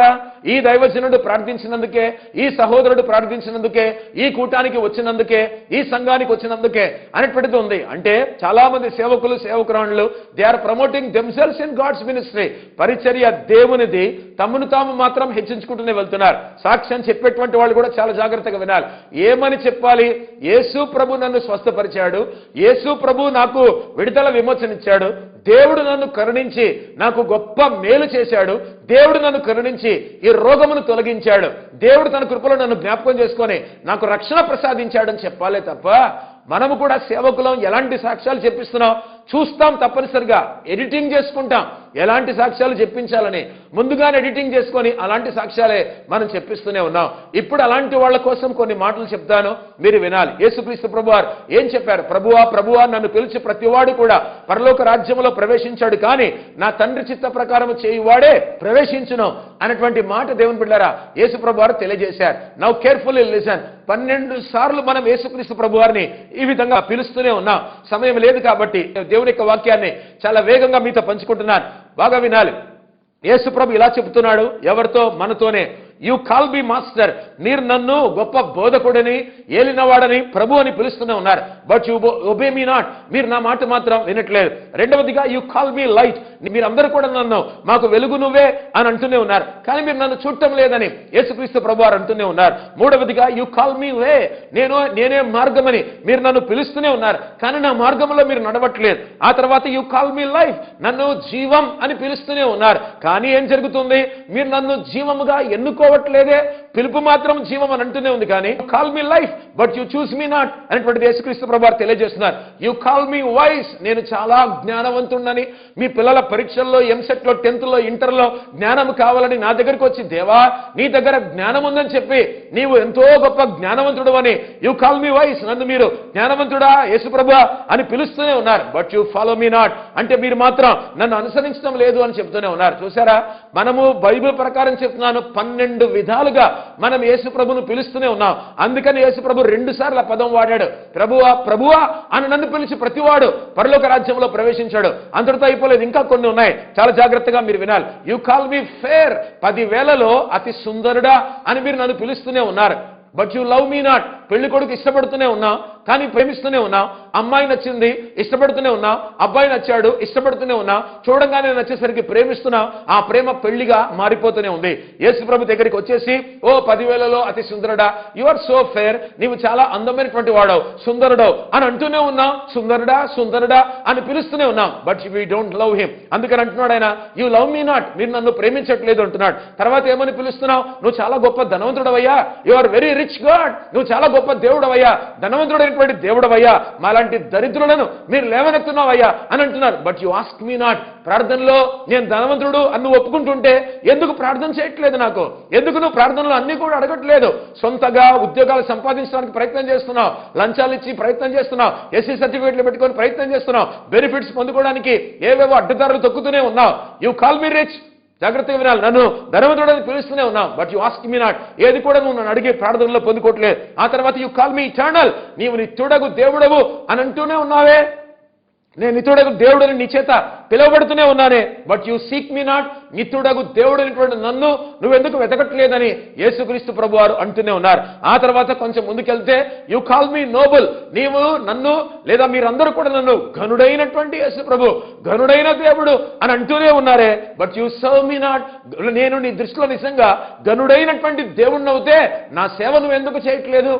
ఈ దైవజనుడు ప్రార్థించినందుకే, ఈ సహోదరుడు ప్రార్థించినందుకే, ఈ కూటానికి వచ్చినందుకే, ఈ సంఘానికి వచ్చినందుకే అనేటువంటిది ఉంది. అంటే చాలా మంది సేవకులు, సేవకురాళ్ళు they are promoting themselves in God's ministry. పరిచర్య దేవునిది, తమను తాము మాత్రం హెచ్చించుకుంటూనే వెళ్తున్నారు. సాక్ష్యం చెప్పేటువంటి వాళ్ళు కూడా చాలా జాగ్రత్తగా వినాలి. ఏమని చెప్పాలి? యేసు ప్రభు నన్ను స్వస్థపరిచాడు, యేసు ప్రభు నాకు విడుదల విమోచనిచ్చాడు, దేవుడు నన్ను కరుణించి నాకు గొప్ప మేలు చేశాడు, దేవుడు నన్ను కరుణించి ఈ రోగమును తొలగించాడు, దేవుడు తన కృపలో నన్ను జ్ఞాపకం చేసుకొని నాకు రక్షణ ప్రసాదించాడని చెప్పాలే తప్ప మనము కూడా సేవకులం ఎలాంటి సాక్ష్యాలు చెప్పిస్తున్నాం చూస్తాం, తప్పనిసరిగా ఎడిటింగ్ చేసుకుంటాం, ఎలాంటి సాక్ష్యాలు చెప్పించాలని ముందుగానే ఎడిటింగ్ చేసుకొని అలాంటి సాక్ష్యాలే మనం చెప్పిస్తూనే ఉన్నాం. ఇప్పుడు అలాంటి వాళ్ళ కోసం కొన్ని మాటలు చెప్తాను, మీరు వినాలి. యేసుక్రీస్తు ప్రభువారు ఏం చెప్పారు? ప్రభువా ప్రభువా నన్ను పిలిచి ప్రతివాడు కూడా పరలోక రాజ్యంలో ప్రవేశించాడు, కానీ నా తండ్రి చిత్త ప్రకారం చేయువాడే ప్రవేశించును అన్నటువంటి మాట దేవుని బిడ్డలారా యేసు ప్రభువారు తెలియజేశారు. Now carefully listen. 12 సార్లు మనం యేసుక్రీస్తు ప్రభువారిని ఈ విధంగా పిలుస్తూనే ఉన్నాం. సమయం లేదు కాబట్టి దేవుని యొక్క వాక్యాన్ని చాలా వేగంగా మీతో పంచుకుంటున్నాను, బాగా వినాలి. యేసు ప్రభు ఇలా చెబుతున్నాడు ఎవరితో? మనతోనే. యు కాల్ బి మాస్టర్, మీరు నన్ను గొప్ప బోధకుడని ఏలినవాడని ప్రభు అని పిలుస్తూనే ఉన్నారు. But you obey me not, మీరు నా మాట మాత్రం వినట్లేదు. రెండవదిగా యు కాల్ మీ లైట్, మీరందరూ కూడా నన్ను మాకు వెలుగు నువ్వే అని అంటూనే ఉన్నారు, కానీ మీరు నన్ను చూడటం లేదని యేసుక్రీస్తు ప్రభువారు అంటూనే ఉన్నారు. మూడవదిగా యు కాల్ మీ వే, నేనే మార్గమని మీరు నన్ను పిలుస్తూనే ఉన్నారు, కానీ నా మార్గంలో మీరు నడవట్లేదు. ఆ తర్వాత యు కాల్ మీ లైఫ్, నన్ను జీవం అని పిలుస్తూనే ఉన్నారు, కానీ ఏం జరుగుతుంది? మీరు నన్ను జీవముగా ఎన్నుకోవట్లేదే, పిలుపు మాత్రం జీవం అని అంటూనే ఉంది, కానీ call me life but you choose me not అనేటువంటి యేసుక్రీస్తు ప్రభువారు తెలియజేస్తున్నారు. యు కాల్ మీ వైస్, నేను చాలా జ్ఞానవంతుడని, మీ పిల్లల పరీక్షల్లో ఎంసెట్లో 10th లో ఇంటర్లో జ్ఞానం కావాలని నా దగ్గరికి వచ్చి, దేవా నీ దగ్గర జ్ఞానం ఉందని చెప్పి నీవు ఎంతో గొప్ప జ్ఞానవంతుడు అని యు కాల్ మీ వైస్, నన్ను మీరు జ్ఞానవంతుడా యేసు ప్రభువా అని పిలుస్తూనే ఉన్నారు. But you follow me not, అంటే మీరు మాత్రం నన్ను అనుసరించడం లేదు అని చెప్తూనే ఉన్నారు. చూసారా, మనము బైబిల్ ప్రకారం చెప్తున్నాను 12 విధాలుగా మనం యేసు ప్రభును పిలుస్తూనే ఉన్నాం. అందుకని యేసు ప్రభు 2 సార్లు ఆ పదం వాడాడు. ప్రభువా ప్రభువా అని నన్ను పిలిచి ప్రతివాడు పరలోక రాజ్యంలో ప్రవేశించాడు. అంతటితో అయిపోలేదు, ఇంకా కొన్ని ఉన్నాయి, చాలా జాగ్రత్తగా మీరు వినాలి. యు కాల్ మీ ఫేర్, 10,000లో అతి సుందరుడా అని మీరు నన్ను పిలుస్తూనే ఉన్నారు. But you love me not, పెళ్లి కొడుకు ఇష్టపడుతూనే ఉన్నాం కానీ ప్రేమిస్తూనే ఉన్నాం. అమ్మాయి నచ్చింది ఇష్టపడుతూనే ఉన్నాం, అబ్బాయి నచ్చాడు ఇష్టపడుతూనే ఉన్నాం, చూడంగానే నచ్చేసరికి ప్రేమిస్తున్నాం, ఆ ప్రేమ పెళ్లిగా మారిపోతూనే ఉంది. యేసు ప్రభు దగ్గరికి వచ్చేసి, ఓ 10,000లో అతి సుందరుడా, యు ఆర్ సో ఫేర్, నీవు చాలా అందమైనటువంటి వాడవు, సుందరుడవు అని అంటూనే ఉన్నాం. సుందరుడా సుందరుడా అని పిలుస్తూనే ఉన్నాం, but we don't love him. అందుకని అంటున్నాడు ఆయన, యు లవ్ మీ నాట్, మీరు నన్ను ప్రేమించట్లేదు అంటున్నాడు. తర్వాత ఏమని పిలుస్తున్నావు? నువ్వు చాలా గొప్ప ధనవంతుడవయ్యా, you are very rich God, నువ్వు చాలా గొప్ప దేవుడవయ్యా, ధనవంతుడైనటువంటి దేవుడవయ్యా, మాలాంటి దరిద్రులను మీరు లేవనెత్తున్నావయ్యా అని అంటున్నారు. But you ask me not, ప్రార్థనలో నేను ధనవంతుడు అని నువ్వు ఒప్పుకుంటుంటే ఎందుకు ప్రార్థన చేయట్లేదు? నాకు ఎందుకు నువ్వు ప్రార్థనలో అన్ని కూడా అడగట్లేదు? సొంతగా ఉద్యోగాలు సంపాదించడానికి ప్రయత్నం చేస్తున్నావు, లంచాలు ఇచ్చి ప్రయత్నం చేస్తున్నావు, ఎస్సీ సర్టిఫికేట్లు పెట్టుకొని ప్రయత్నం చేస్తున్నావు, బెనిఫిట్స్ పొందుకోవడానికి ఏవేవో అడ్డదారులు తొక్కుతూనే ఉన్నావు. యు కాల్ మీ రిచ్, జాగ్రత్తగా వినాలి, నన్ను ధనవంతుడని పిలుస్తూనే ఉన్నాం, but you ask me not, ఏది కూడా నువ్వు నన్ను అడిగే ప్రార్థనలో పొందుకోవట్లేదు. ఆ తర్వాత యు కాల్ మీ ఇటర్నల్, నీవు నిత్యుడగు దేవుడవు అని అంటూనే ఉన్నావే, నేను నిత్యుడగు దేవుడని నీ చేత పిలువబడుతూనే ఉన్నానే, but you seek me not, నిత్యుడగు దేవుడైనటువంటి నన్ను నువ్వెందుకు వెతకట్లేదని యేసుక్రీస్తు ప్రభువారు అంటూనే ఉన్నారు. ఆ తర్వాత కొంచెం ముందుకెళ్తే యు కాల్ మీ నోబుల్, నీవు నన్ను లేదా మీరందరూ కూడా నన్ను ఘనుడైనటువంటి యేసు ప్రభు, ఘనుడైన దేవుడు అని అంటూనే ఉన్నారే, but you serve me not, నేను నీ దృష్టిలో నిజంగా ఘనుడైనటువంటి దేవుడిని అవుతే నా సేవ నువ్వు ఎందుకు చేయట్లేదు?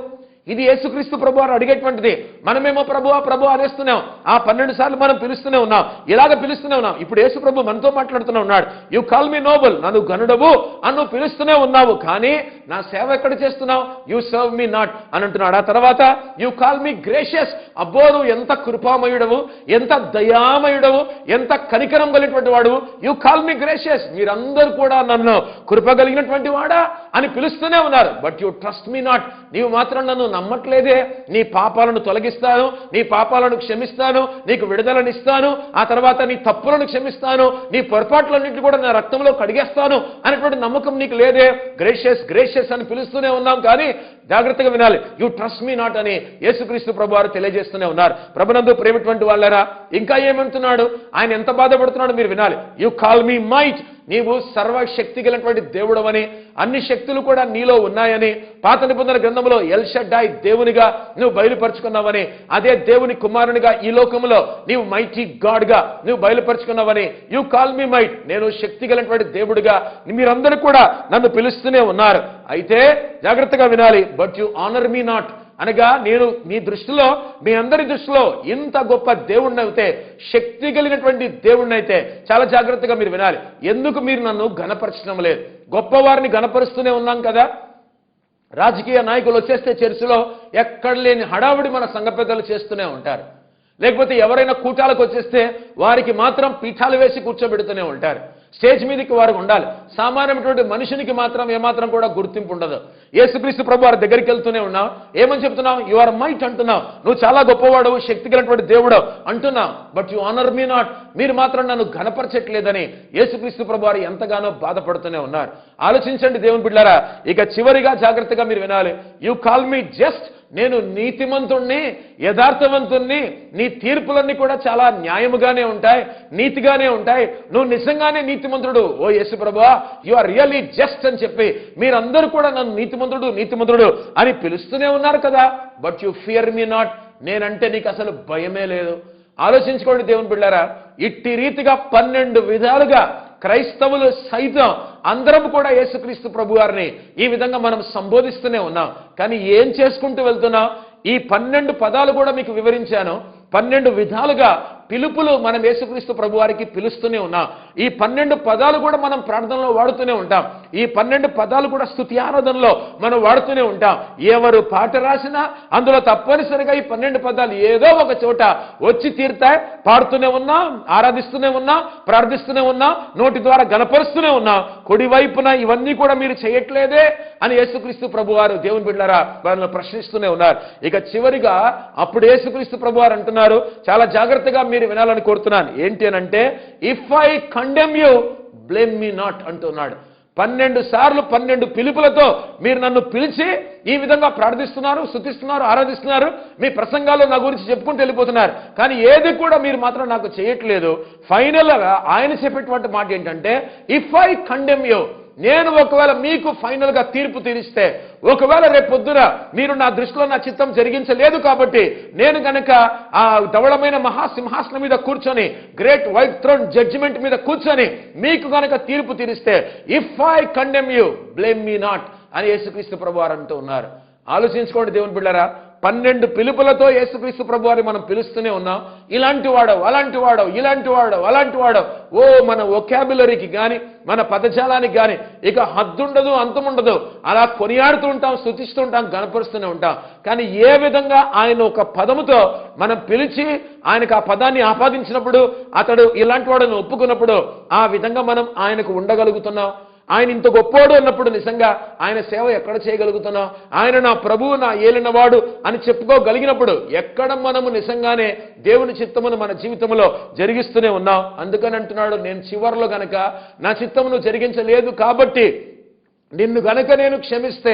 ఇది యేసుక్రీస్తు ప్రభువారు అడిగేటువంటిది. మనమేమో ప్రభువా ప్రభు అనేస్తున్నాం, ఆ 12 సార్లు మనం పిలుస్తూనే ఉన్నాం, ఇలాగ పిలుస్తూనే ఉన్నాం. ఇప్పుడు యేసు ప్రభు మనతో మాట్లాడుతూనే ఉన్నాడు. యు కాల్ మీ నోబుల్, నన్ను గనుడవు అని పిలుస్తూనే ఉన్నావు, కానీ నా సేవ ఎక్కడ చేస్తున్నావు? యు సర్వ్ మీ నాట్ అని అంటున్నాడు. ఆ తర్వాత యు కాల్ మీ గ్రేషియస్, అబ్బో నువ్వు ఎంత కృపామయుడవు, ఎంత దయామయుడవు, ఎంత కనికరం కలిగినటువంటి వాడు. యు కాల్ మీ గ్రేషియస్, మీరందరూ కూడా నన్ను కృప కలిగినటువంటి వాడా అని పిలుస్తూనే ఉన్నారు. But you trust me not, నీవు మాత్రం నన్ను నమ్మట్లేదే. నీ పాపాలను తొలగిస్తాను, నీ పాపాలను క్షమిస్తాను, నీకు విడుదలను ఇస్తాను, ఆ తర్వాత నీ తప్పులను క్షమిస్తాను, నీ పొరపాట్లన్నింటినీ కూడా నా రక్తంలో కడిగేస్తాను అనేటువంటి నమ్మకం నీకు లేదే. గ్రేషియస్ గ్రేషియస్ అని పిలుస్తూనే ఉన్నాం, కానీ జాగ్రత్తగా వినాలి, యు ట్రస్ట్ మీ నాట్ అని యేసుక్రీస్తు ప్రభువారు తెలియజేస్తూనే ఉన్నారు. ప్రభునందు ప్రేమటువంటి వాళ్ళరా, ఇంకా ఏమంటున్నాడు ఆయన, ఎంత బాధపడుతున్నాడు మీరు వినాలి. యు కాల్ మీ మైట్, నీవు సర్వశక్తి కలిగినటువంటి దేవుడవని, అన్ని శక్తులు కూడా నీలో ఉన్నాయని, పాత నిబంధన గ్రంథంలో ఎల్ షడ్డాయ్ దేవునిగా నువ్వు బయలుపరుచుకున్నావని, అదే దేవుని కుమారునిగా ఈ లోకంలో నీవు మైటీ గాడ్ గా నువ్వు బయలుపరుచుకున్నావని. యు కాల్ మీ మైట్, నేను శక్తి కలిగినటువంటి దేవుడిగా మీరందరూ కూడా నన్ను పిలుస్తూనే ఉన్నారు. అయితే జాగ్రత్తగా వినాలి, but you honour me not, అనగా నేను మీ దృష్టిలో, మీ అందరి దృష్టిలో ఇంత గొప్ప దేవుణ్ణి అయితే, శక్తి కలిగినటువంటి దేవుణ్ణి అయితే, చాలా జాగ్రత్తగా మీరు వినాలి, ఎందుకు మీరు నన్ను ఘనపరచడం లేదు? గొప్పవారిని ఘనపరుస్తూనే ఉన్నాం కదా. రాజకీయ నాయకులు వచ్చేస్తే చర్చిలో ఎక్కడ లేని హడావుడి మన సంఘ పెద్దలు చేస్తూనే ఉంటారు. లేకపోతే ఎవరైనా కూటాలకు వచ్చేస్తే వారికి మాత్రం పీఠాలు వేసి కూర్చోబెడుతూనే ఉంటారు. స్టేజ్ మీదకి వారు ఉండాలి. సామాన్యమైనటువంటి మనుషునికి మాత్రం ఏమాత్రం కూడా గుర్తింపు ఉండదు. యేసుక్రీస్తు ప్రభు వారి దగ్గరికి వెళ్తూనే ఉన్నావు, ఏమని చెప్తున్నావు? యు ఆర్ మైట్ అంటున్నావు, నువ్వు చాలా గొప్పవాడు, శక్తి కలిగినటువంటి దేవుడు అంటున్నావు. But you honour me not, మీరు మాత్రం నన్ను ఘనపరచట్లేదని యేసుక్రీస్తు ప్రభు వారు ఎంతగానో బాధపడుతూనే ఉన్నారు. ఆలోచించండి దేవుని బిడ్డలారా. ఇక చివరిగా జాగ్రత్తగా మీరు వినాలి. యు కాల్ మీ జస్ట్, నేను నీతిమంతుణ్ణి, యథార్థవంతుణ్ణి, నీ తీర్పులన్నీ కూడా చాలా న్యాయముగానే ఉంటాయి, నీతిగానే ఉంటాయి, నువ్వు నిజంగానే నీతిమంతుడు ఓ యేసు ప్రభువా, యు ఆర్ రియల్లీ జస్ట్ అని చెప్పి మీరందరూ కూడా నన్ను నీతిమంతుడు నీతిమంతుడు అని పిలుస్తూనే ఉన్నారు కదా. But you fear me not, నేనంటే నీకు అసలు భయమే లేదు. ఆలోచించుకోండి దేవుని బిడ్డారా. ఇట్టి రీతిగా 12 విధాలుగా క్రైస్తవులు సైతం అందరం కూడా యేసుక్రీస్తు ప్రభు వారిని ఈ విధంగా మనం సంబోధిస్తూనే ఉన్నాం. కానీ ఏం చేసుకుంటూ వెళ్తున్నాం? ఈ 12 పదాలు కూడా మీకు వివరించాను. 12 విధాలుగా పిలుపులు మనం యేసుక్రీస్తు ప్రభు వారికి పిలుస్తూనే ఉన్నాం. ఈ 12 పదాలు కూడా మనం ప్రార్థనలో వాడుతూనే ఉంటాం. ఈ 12 పదాలు కూడా స్తుతి ఆరాధనలో మనం వాడుతూనే ఉంటాం. ఎవరు పాట రాసినా అందులో తప్పనిసరిగా ఈ 12 పదాలు ఏదో ఒక చోట వచ్చి తీరుతాయి. పాడుతూనే ఉన్నాం, ఆరాధిస్తూనే ఉన్నాం, ప్రార్థిస్తూనే ఉన్నాం, నోటి ద్వారా గణపరుస్తూనే ఉన్నాం. కుడివైపున ఇవన్నీ కూడా మీరు చేయట్లేదే అని యేసుక్రీస్తు ప్రభు వారు దేవుని బిడ్డలారా వారిని ప్రశ్నిస్తూనే ఉన్నారు. ఇక చివరిగా అప్పుడు యేసుక్రీస్తు ప్రభు వారు అంటున్నారు, చాలా జాగ్రత్తగా మీరు వినాలని కోరుతున్నాను. ఏంటి అనంటే, if I condemn you blame me not అంటున్నాడు. 12 సార్లు 12 పిలుపులతో మీరు నన్ను పిలిచి ఈ విధంగా ప్రార్థిస్తున్నారు, స్తుతిస్తున్నారు, ఆరాధిస్తున్నారు, మీ ప్రసంగాల్లో నా గురించి చెప్పుకుంటూ వెళ్ళిపోతున్నారు. కానీ ఏది కూడా మీరు మాత్రం నాకు చేయట్లేదు. ఫైనల్గా ఆయన చెప్పేటువంటి మాట ఏంటంటే, ఇఫ్ ఐ కండెమ్ యూ, నేను ఒకవేళ మీకు ఫైనల్ గా తీర్పు తీరిస్తే, ఒకవేళ రేపు పొద్దున మీరు నా దృష్టిలో నా చిత్తం జరిగించలేదు కాబట్టి నేను గనక ఆ ధవళమైన మహాసింహాసనం మీద కూర్చొని, గ్రేట్ వైట్ థ్రోన్ జడ్జిమెంట్ మీద కూర్చొని మీకు గనక తీర్పు తీరిస్తే, if I condemn you blame me not అని యేసుక్రీస్తు ప్రభు వారు అంటూ ఉన్నారు. ఆలోచించుకోండి దేవుని బిడ్డలారా. 12 పిలుపులతో యేసుక్రీస్తు ప్రభు వారిని మనం పిలుస్తూనే ఉన్నాం. ఇలాంటి వాడవు, అలాంటి వాడవు, ఇలాంటి వాడవు, అలాంటి వాడవు. ఓ మన వొకాబులరీకి కానీ మన పదజాలానికి కానీ ఇక హద్దుండదు, అంతముండదు. అలా కొనియాడుతూ ఉంటాం, స్తుతిస్తూ ఉంటాం, గణపరుస్తూనే ఉంటాం. కానీ ఏ విధంగా ఆయన ఒక పదముతో మనం పిలిచి ఆయనకు ఆ పదాన్ని ఆపాదించినప్పుడు, అతడు ఇలాంటి వాడని ఒప్పుకున్నప్పుడు ఆ విధంగా మనం ఆయనకు ఉండగలుగుతున్నాం. ఆయన ఇంత గొప్పోడు అన్నప్పుడు నిజంగా ఆయన సేవ ఎక్కడ చేయగలుగుతున్నాం? ఆయన నా ప్రభువు, నా ఏలినవాడు అని చెప్పుకోగలిగినప్పుడు ఎక్కడ మనము నిజంగానే దేవుని చిత్తమును మన జీవితంలో జరిగిస్తూనే ఉన్నాం. అందుకని అంటున్నాడు, నేను చివరిలో గనక నా చిత్తమును జరిగించలేదు కాబట్టి నిన్ను గనక నేను క్షమిస్తే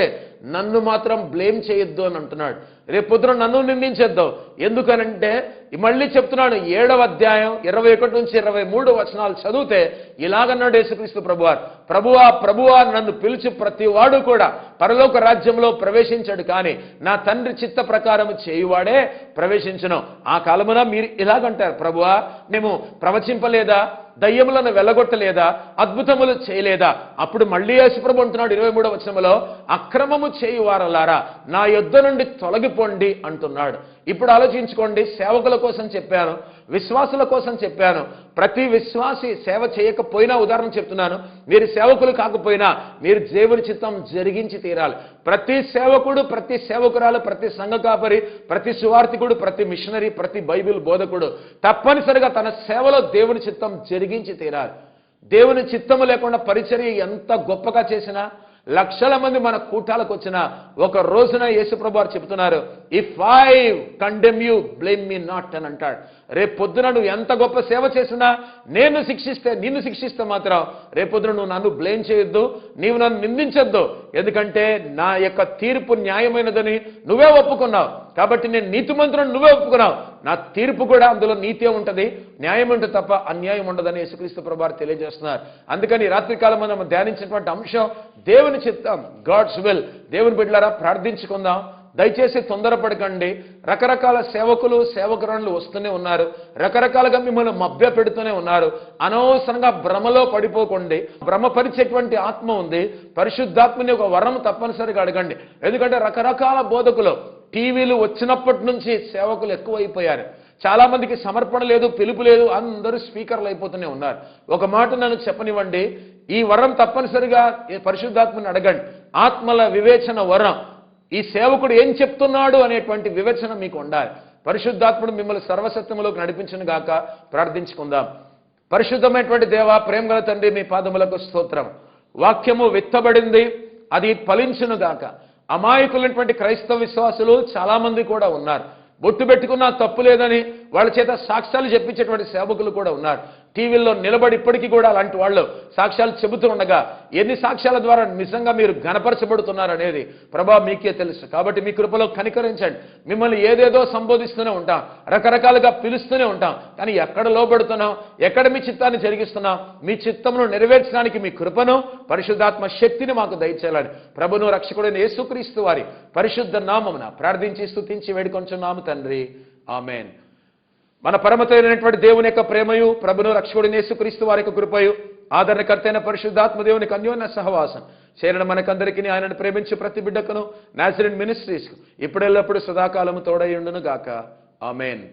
నన్ను మాత్రం బ్లేమ్ చేయొద్దు అని అంటున్నాడు. రేపు పొద్దున నన్ను నిందించేద్దాం. ఎందుకనంటే మళ్ళీ చెప్తున్నాడు, 7వ అధ్యాయం 21 నుంచి 23 వచనాలు చదివితే ఇలాగన్నాడు యేసుక్రీస్తు ప్రభువారు, ప్రభువా ప్రభువా నన్ను పిలిచి ప్రతి వాడు కూడా పరలోక రాజ్యంలో ప్రవేశించాడు, కానీ నా తండ్రి చిత్త ప్రకారం చేయువాడే ప్రవేశించును. ఆ కాలమున మీరు ఇలాగంటారు, ప్రభువా మేము ప్రవచింపలేదా, దయ్యములను వెళ్ళగొట్టలేదా, అద్భుతములు చేయలేదా? అప్పుడు మళ్ళీ యేసుప్రభు అంటున్నాడు 23వ వచనములో, అక్రమము చేయువారలారా నా యొద్ద నుండి తొలగిపోండి అంటున్నాడు. ఇప్పుడు ఆలోచించుకోండి, సేవకుల కోసం చెప్పాను, విశ్వాసుల కోసం చెప్పాను. ప్రతి విశ్వాసి సేవ చేయకపోయినా, ఉదాహరణ చెప్తున్నాను, మీరు సేవకులు కాకపోయినా మీరు దేవుని చిత్తం జరిగించి తీరాలి. ప్రతి సేవకుడు, ప్రతి సేవకురాలు, ప్రతి సంఘ కాపరి, ప్రతి సువార్థికుడు, ప్రతి మిషనరీ, ప్రతి బైబిల్ బోధకుడు తప్పనిసరిగా తన సేవలో దేవుని చిత్తం జరిగించి తీరాలి. దేవుని చిత్తము లేకుండా పరిచర్య ఎంత గొప్పగా చేసినా, లక్షల మంది మన కూటాలకు వచ్చిన ఒక రోజున యేసుప్రభు వారు చెప్తున్నారు, if I condemn you blame me not అని అంటాడు. రేపు పొద్దున నువ్వు ఎంత గొప్ప సేవ చేసినా నిన్ను శిక్షిస్తే మాత్రం రేపు పొద్దున నువ్వు నన్ను బ్లేమ్ చేయొద్దు, నీవు నన్ను నిందించొద్దు. ఎందుకంటే నా యొక్క తీర్పు న్యాయమైనదని నువ్వే ఒప్పుకున్నావు, కాబట్టి నేను నీతిమంతులను నువ్వే ఒప్పుకున్నావు. నా తీర్పు కూడా అందులో నీతే ఉంటుంది, న్యాయం ఉంటుంది తప్ప అన్యాయం ఉండదని యేసుక్రీస్తు ప్రభువారు తెలియజేస్తున్నారు. అందుకని రాత్రికాలం మనం ధ్యానించినటువంటి అంశం దేవుని చిత్తం, గాడ్స్ విల్. దేవుని బిడ్డలారా ప్రార్థించుకుందాం. దయచేసి తొందరపడకండి. రకరకాల సేవకులు, సేవకురాళ్ళు వస్తూనే ఉన్నారు, రకరకాలుగా మిమ్మల్ని మభ్య పెడుతూనే ఉన్నారు. అనవసరంగా భ్రమలో పడిపోకండి. భ్రమపరిచేటువంటి ఆత్మ ఉంది. పరిశుద్ధాత్మని ఒక వరం తప్పనిసరిగా అడగండి. ఎందుకంటే రకరకాల బోధకులు, టీవీలు వచ్చినప్పటి నుంచి సేవకులు ఎక్కువైపోయారు. చాలా మందికి సమర్పణ లేదు, పిలుపు లేదు, అందరూ స్పీకర్లు అయిపోతూనే ఉన్నారు. ఒక మాట నన్ను చెప్పనివ్వండి, ఈ వరం తప్పనిసరిగా పరిశుద్ధాత్మని అడగండి. ఆత్మల వివేచన వరం. ఈ సేవకుడు ఏం చెప్తున్నాడు అనేటువంటి వివేచన మీకు ఉండాలి. పరిశుద్ధాత్ముడు మిమ్మల్ని సర్వసత్యములోకి నడిపించును గాక. ప్రార్థించుకుందాం. పరిశుద్ధమైనటువంటి దేవ, ప్రేమగల తండ్రి, మీ పాదములకు స్తోత్రం. వాక్యము విత్తబడింది, అది ఫలించును గాక. అమాయకులైనటువంటి క్రైస్తవ విశ్వాసులు చాలా మంది కూడా ఉన్నారు. బొట్టు పెట్టుకున్నా తప్పు లేదని వాళ్ళ చేత సాక్ష్యాలు చెప్పించేటువంటి సేవకులు కూడా ఉన్నారు. టీవీల్లో నిలబడి ఇప్పటికీ కూడా అలాంటి వాళ్ళు సాక్ష్యాలు చెబుతూ ఉండగా ఎన్ని సాక్ష్యాల ద్వారా నిజంగా మీరు ఘనపరచబడుతున్నారు అనేది ప్రభా మీకే తెలుసు. కాబట్టి మీ కృపలో కనికరించండి. మిమ్మల్ని ఏదేదో సంబోధిస్తూనే ఉంటాం, రకరకాలుగా పిలుస్తూనే ఉంటాం, కానీ ఎక్కడ లోబడుతున్నాం, ఎక్కడ మీ చిత్తాన్ని జరిగిస్తున్నాం, మీ చిత్తమును నెరవేర్చడానికి మీ కృపను, పరిశుద్ధాత్మ శక్తిని మాకు దయచేయాలని ప్రభును రక్షకుడైన యేసుక్రీస్తు వారి పరిశుద్ధ నామమున ప్రార్థించి స్తుతించి వేడుకొంచున్నాము తండ్రి. ఆమేన్. మన పరమతైనటువంటి దేవుని యొక్క ప్రేమయు, ప్రభును రక్షకుడైన యేసుక్రీస్తు వారి యొక్క కృపయు, ఆదరణకర్తైన పరిశుద్ధాత్మ దేవునికి అన్యోన్య సహవాసం చేరడం మనకందరికీ, ఆయనను ప్రేమించి ప్రతి బిడ్డకును, నాజరేన్ మినిస్ట్రీస్కు ఇప్పుడెల్లప్పుడు సదాకాలము తోడై ఉండును గాక. ఆమేన్.